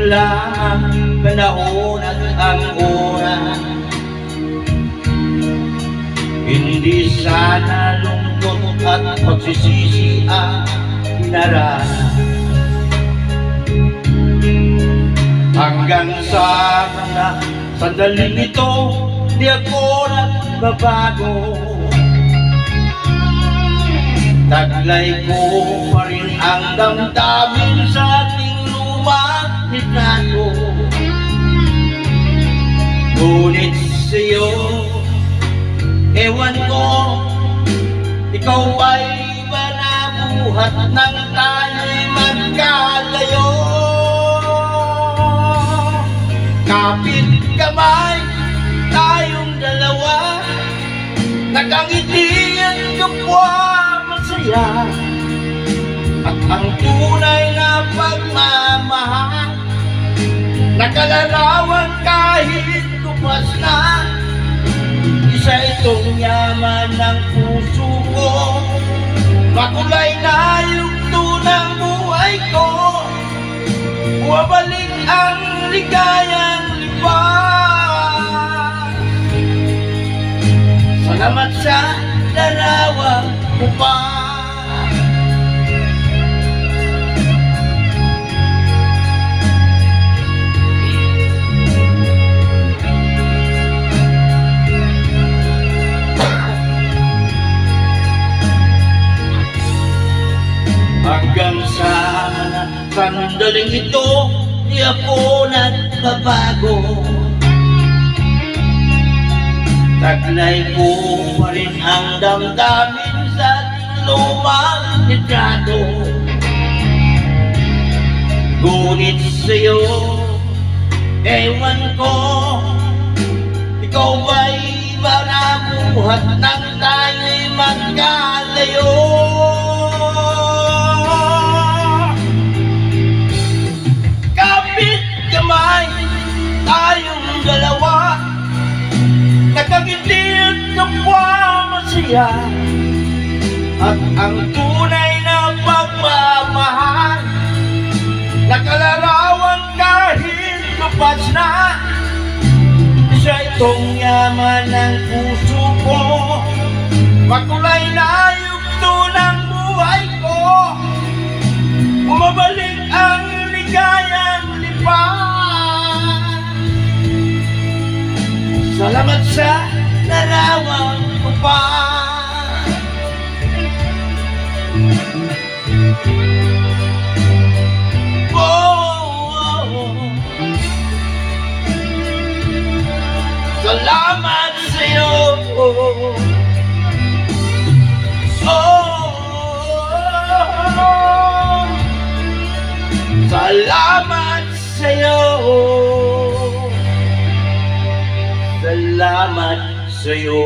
wala ang panahon at ang oras. Hindi sana lungkot at pagsisisi ang inaranas. Hanggang sa sandaling ito, di ako nagbabago. Taglay ko pa rin ang damdamin sa ating lumang litrato. Ngunit sa'yo, ewan ko, ikaw ay iba na buhat nang tayo'y magkalayo. Kapit kamay, tayong dalawa, nakangiti at kapwa masaya. At ang tunay na pagmamahal, nakalarawan kahit kupas na. Isa itong yaman ng puso ko, makulay na yugto ng buhay ko. Buwabalik ang ligayang lipas. Salamat sa larawan mo pa. Hanggang sa sandaling ito, di ako nagbabago. Taglay ko pa rin ang damdamin sa ating lumang litrato. Ngunit sa'yo, ewan ko, ikaw ba'y iba na buhat nang tayo'y magkalayo. Tayong dalawa, nakangiti at kapwa masaya. At ang tunay na pagmamahal, nakalarawan kahit lupas na. Isa itong yaman ng puso ko, makulay na yugto ng buhay ko. Umabalik ang ligayang lipas. Salamat sa larawan ko pa. Salamat sa'yo. Salamat sa'yo. Salamat sa'yo.